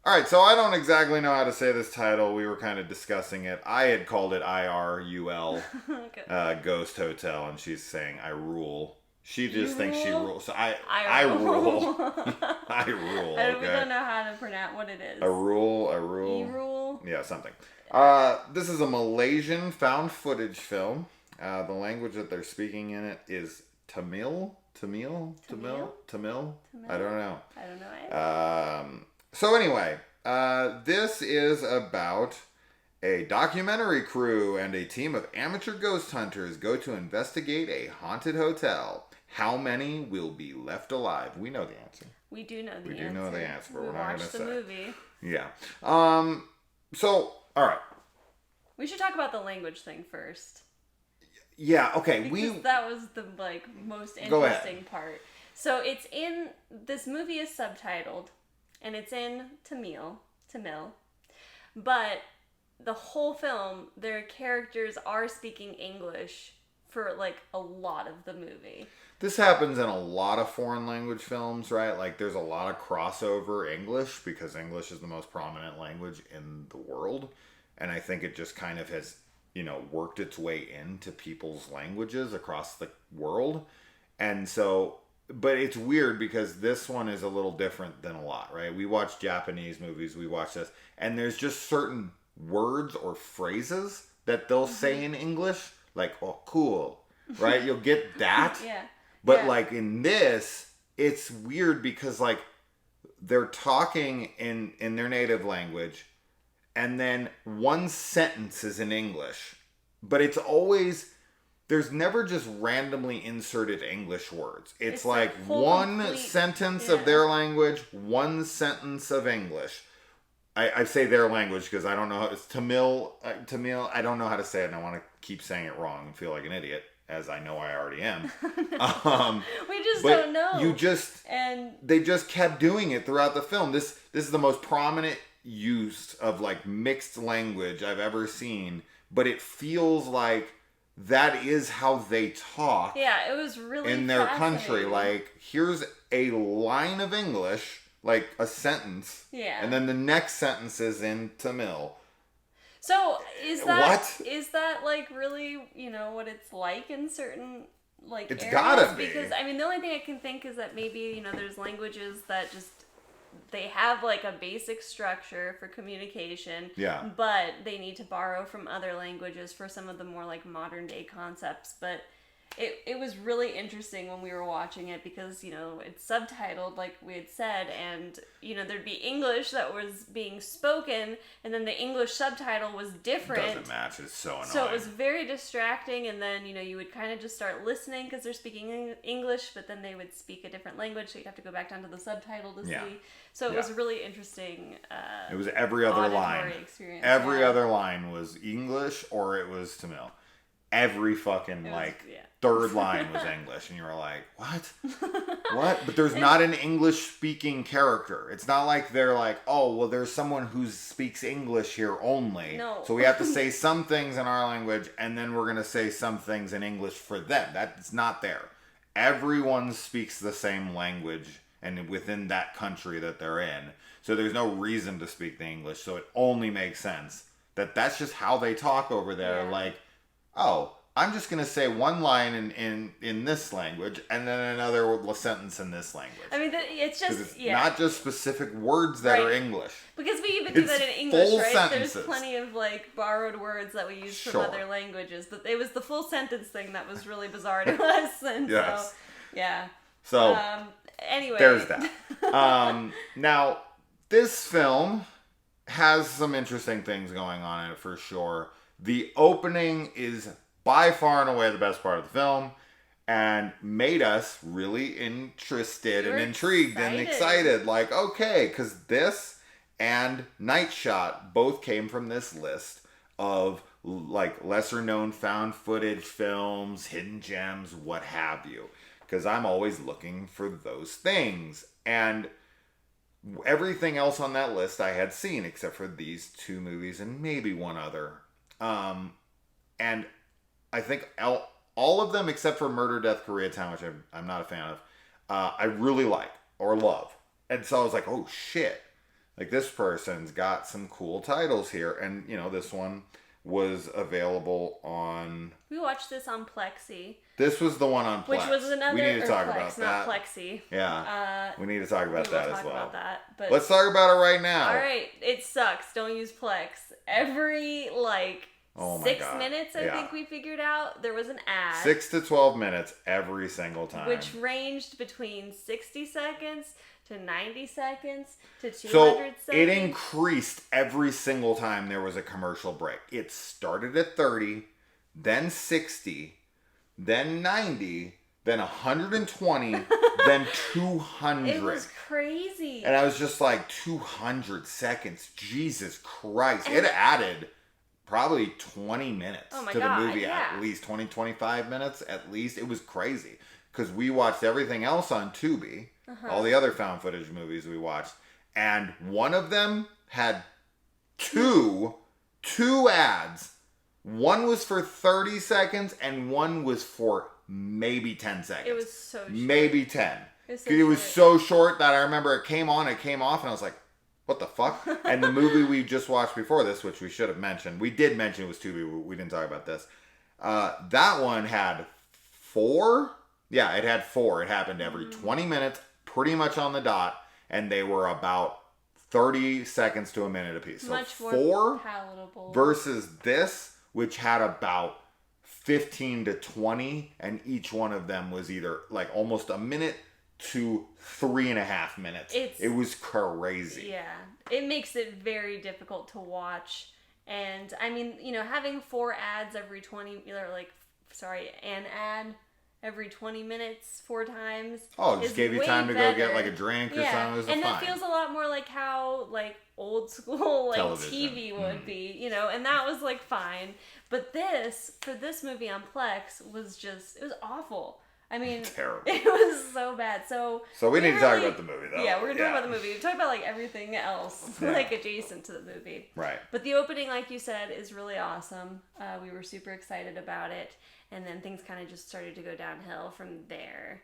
All right, so I don't exactly know how to say this title. We were kind of discussing it. I had called it IRUL, Okay. Ghost Hotel, and she's saying I rule. She You just thinks she rule. rules. So I I rule. rule. I rule. We Okay. don't know how to pronounce what it A is. rule. A E rule. rule. Yeah, something. This is a Malaysian found footage film. The language that they're speaking in it is Tamil. Tamil. Tamil? Tamil. Tamil. I Tamil? don't know. I don't know either. So anyway, this is about a documentary crew and a team of amateur ghost hunters go to investigate a haunted hotel. How many will be left alive? We know the answer. We do know the We answer. do know the answer, but We we're not going to watched the say. movie. Yeah. So, all right. We should talk about the language thing first. Yeah. Okay. Because that was the most Go ahead. interesting part. So it's in this movie is subtitled, and it's in Tamil, but the whole film, their characters are speaking English for a lot of the movie. This happens in a lot of foreign language films, right? Like there's a lot of crossover English because English is the most prominent language in the world. And I think it just kind of has, worked its way into people's languages across the world. And so, but it's weird because this one is a little different than a lot, right? We watch Japanese movies, we watch this, and there's just certain words or phrases that they'll say in English, like, oh, cool, right? You'll get that. Yeah. But Yeah. in this, it's weird because they're talking in their native language, and then one sentence is in English, but it's always there's never just randomly inserted English words. It's like one complete, sentence of their language, one sentence of English. I say their language because I don't know how it's Tamil. Tamil. I don't know how to say it, and I want to keep saying it wrong and feel like an idiot, as I know I already am. We just but don't know. They just kept doing it throughout the film. This is the most prominent use of mixed language I've ever seen, but it feels like that is how they talk. Yeah, it was really in their country. Here's a line of English, a sentence, and then the next sentence is in Tamil. So is that what? really what it's like in certain it's areas? Gotta be, because the only thing I can think is that maybe there's languages that just they have a basic structure for communication, but they need to borrow from other languages for some of the more modern day concepts. But it was really interesting when we were watching it because it's subtitled like we had said, and there'd be English that was being spoken, and then the English subtitle was different. It doesn't match. It's so annoying. So it was very distracting, and then you would kind of just start listening because they're speaking English, but then they would speak a different language, so you'd have to go back down to the subtitle to see. So it was a really interesting. It was every other line. Experience. Every other line was English or it was Tamil. Every fucking third line was English, and you were like, what? What? But there's not an English speaking character. It's not like they're like, oh, well, there's someone who speaks English here only. No. So we have to say some things in our language, and then we're going to say some things in English for them. That's not there. Everyone speaks the same language, and within that country that they're in. So there's no reason to speak the English. So it only makes sense that that's just how they talk over there. Yeah. Oh, I'm just going to say one line in this language and then another sentence in this language. It's just, not just specific words that are English. Because we even do that in English, right? Sentences. There's plenty of borrowed words that we use from other languages, but it was the full sentence thing that was really bizarre to us. And yes. So, yeah. So, anyway. There's that. Now, this film has some interesting things going on in it for sure. The opening is by far and away the best part of the film and made us really interested and intrigued and excited. Okay, because this and Night Shot both came from this list of lesser known found footage films, hidden gems, what have you. Because I'm always looking for those things. And everything else on that list I had seen except for these two movies and maybe one other. And I think all of them except for Murder, Death, Koreatown, which I'm not a fan of, I really like or love. And so I was like, oh shit, like this person's got some cool titles here, and this one was available on. We watched this on Plexi. This was the one on Plex. Which was another. We need to talk Plex, about not that. Plexi. Yeah. We need to talk about that as well. About that, but let's talk about it right now. All right, it sucks. Don't use Plex. Every 6 minutes, I think we figured out there was an ad. 6 to 12 minutes every single time, which ranged between 60 seconds to 90 seconds to 200 seconds. It increased every single time there was a commercial break. It started at 30, then 60, then 90, then 120, then 200. It was crazy. And I was just like, 200 seconds. Jesus Christ. It added probably 20 minutes to the movie, at least 20, 25 minutes at least. It was crazy because we watched everything else on Tubi, all the other found footage movies we watched, and one of them had two ads. One was for 30 seconds and one was for maybe 10 seconds. It was so short. Maybe 10. It was so short that I remember it came on, it came off, and I was like, what the fuck? And the movie we just watched before this, which we should have mentioned, we did mention it was Tubi, we didn't talk about this. That one had 4. Yeah, it had 4. It happened every 20 minutes, pretty much on the dot, and they were about 30 seconds to a minute apiece. So much more 4 palatable versus this, which had about 15 to 20, and each one of them was either almost a minute to 3.5 minutes. It was crazy. Yeah. It makes it very difficult to watch. And I mean, having 4 ads every 20, an ad every 20 minutes 4 times. Oh, it just gave you time to go get a drink or something. It was and that feels a lot more like how old school television. TV would be, and that was fine. But for this movie on Plex it was awful. I mean, terrible. It was so bad. So we need to talk about the movie, though. Yeah, we're going to talk about the movie. We talk about everything else, adjacent to the movie. Right. But the opening, like you said, is really awesome. We were super excited about it, and then things kind of just started to go downhill from there.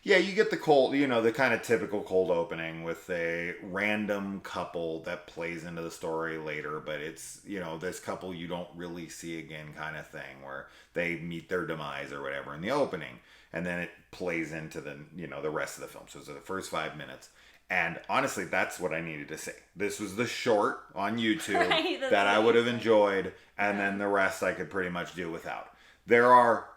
Yeah, you get the cold, the kind of typical cold opening with a random couple that plays into the story later, but it's, this couple you don't really see again kind of thing where they meet their demise or whatever in the opening, and then it plays into the, the rest of the film. So it's the first 5 minutes. And honestly, that's what I needed to see. This was the short on YouTube that I would have enjoyed, and then the rest I could pretty much do without. There are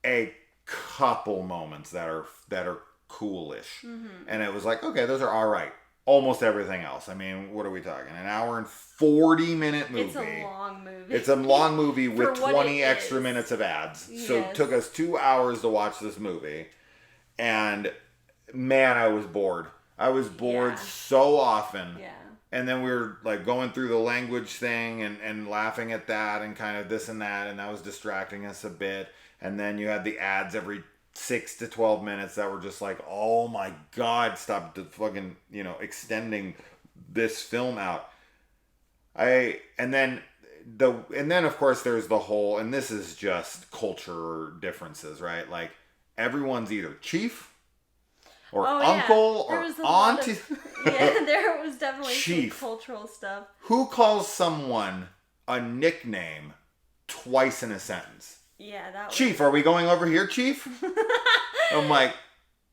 a couple moments that are coolish, and it was okay, those are all right. Almost everything else, I mean, what are we talking, an hour and 40-minute movie? It's a long movie. It's a long movie with 20 extra minutes of ads. Yes. So it took us 2 hours to watch this movie, and man, I was bored. So often. Yeah. And then we were going through the language thing and laughing at that and kind of this and that, and that was distracting us a bit. And then you had the ads every 6 to 12 minutes that were just oh my God, stop the fucking, extending this film out. And then of course there's the whole, and this is just culture differences, right? Everyone's either chief or uncle or auntie. There was definitely chief. Some cultural stuff. Who calls someone a nickname twice in a sentence? Yeah, that was... Chief, are we going over here, Chief? I'm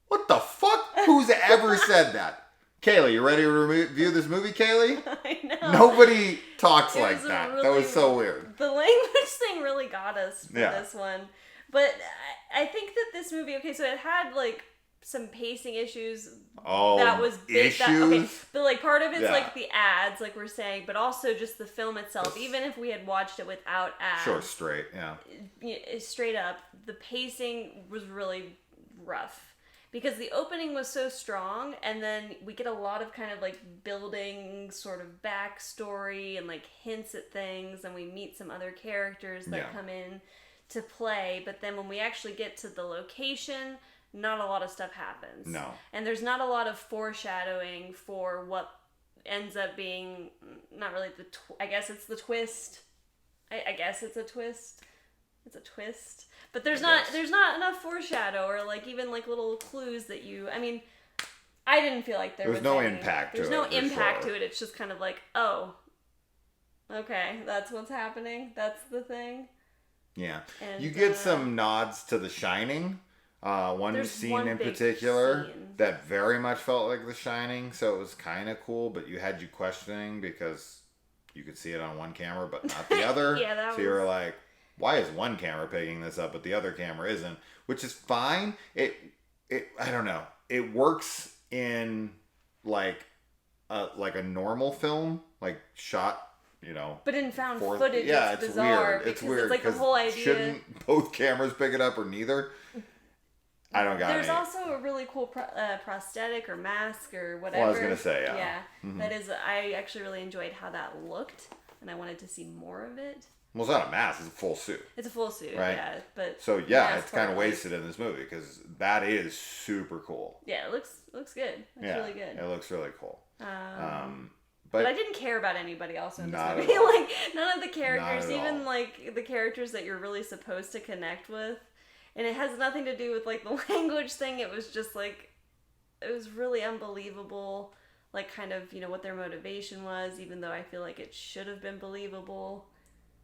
what the fuck? Who's ever said that? Kaylee, you ready to review this movie, Kaylee? I know. Nobody talks like that. Really, that was so weird. The language thing really got us for this one. But I think that this movie, so it had some pacing issues. Oh, that was big. Issues? But part of it's the ads, we're saying, but also just the film itself. Even if we had watched it without ads, sure, straight, straight up, the pacing was really rough because the opening was so strong, and then we get a lot of kind of building sort of backstory and hints at things, and we meet some other characters that come in to play. But then when we actually get to the location, not a lot of stuff happens. No. And there's not a lot of foreshadowing for what ends up being not really I guess it's the twist. I guess it's a twist. It's a twist. But there's not enough foreshadow or even little clues that I didn't feel like there was no impact to it. There's no impact to it. It's just kind of like, oh, okay, that's what's happening. That's the thing. Yeah. And, you get some nods to The Shining. One scene in particular that very much felt like The Shining, so it was kind of cool, but you had you questioning because you could see it on one camera but not the other. So you were like, why is one camera picking this up but the other camera isn't? Which is fine. It I don't know. It works in like a normal film, like shot, but in found footage, it's bizarre. Weird. It's weird. It's like the whole idea. Shouldn't both cameras pick it up or neither? I don't got it. There's also a really cool prosthetic or mask or whatever. Well, I was gonna say, yeah. Yeah, that is. I actually really enjoyed how that looked, and I wanted to see more of it. Well, it's not a mask; it's a full suit. It's a full suit, right? Yeah, but so yeah, it's kind of wasted in this movie because that is super cool. Yeah, it looks good. It's really good. It looks really cool. But I didn't care about anybody else in this movie. Like none of the characters, even like the characters that you're really supposed to connect with. And it has nothing to do with like the language thing. It was just like, it was really unbelievable, like kind of, what their motivation was, even though I feel like it should have been believable.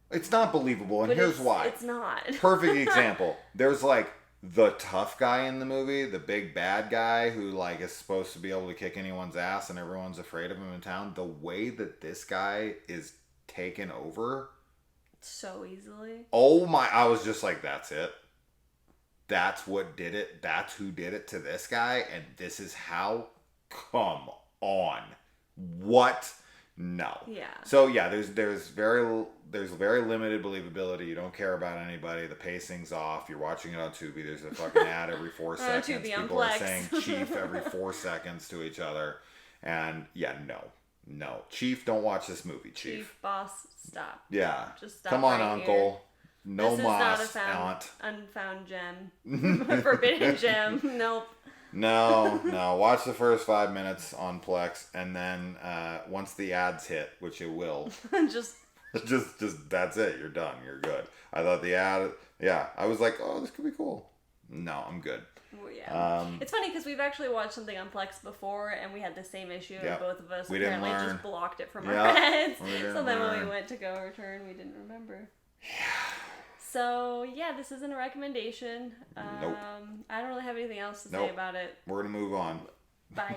It's not believable, and here's why. It's not. Perfect example. There's like the tough guy in the movie, the big bad guy who like is supposed to be able to kick anyone's ass and everyone's afraid of him in town. The way that this guy is taken over. So easily. Oh my, I was just like, that's it. That's what did it. That's who did it to this guy. And this is how. Come on. What? No. Yeah. So yeah, there's very limited believability. You don't care about anybody. The pacing's off. You're watching it on Tubi. There's a fucking ad every 4 seconds. Tubi on People Plex. are saying Chief every 4 seconds to each other. And yeah, no. Chief, don't watch this movie, Chief. Chief, boss, stop. Yeah. Just stop. Come on, right Uncle. Here. No this mas, is not a aunt. unfound gem. Forbidden gem. Nope. No. Watch the first 5 minutes on Plex, and then once the ads hit, which it will, just that's it. You're done. You're good. I thought the ad, I was like, oh, this could be cool. No, I'm good. Well, yeah. It's funny because we've actually watched something on Plex before, and we had the same issue. And both of us apparently just blocked it from our heads. So then when we went to go return, we didn't remember. Yeah. So, this isn't a recommendation. Nope. I don't really have anything else to say about it. We're going to move on. Bye.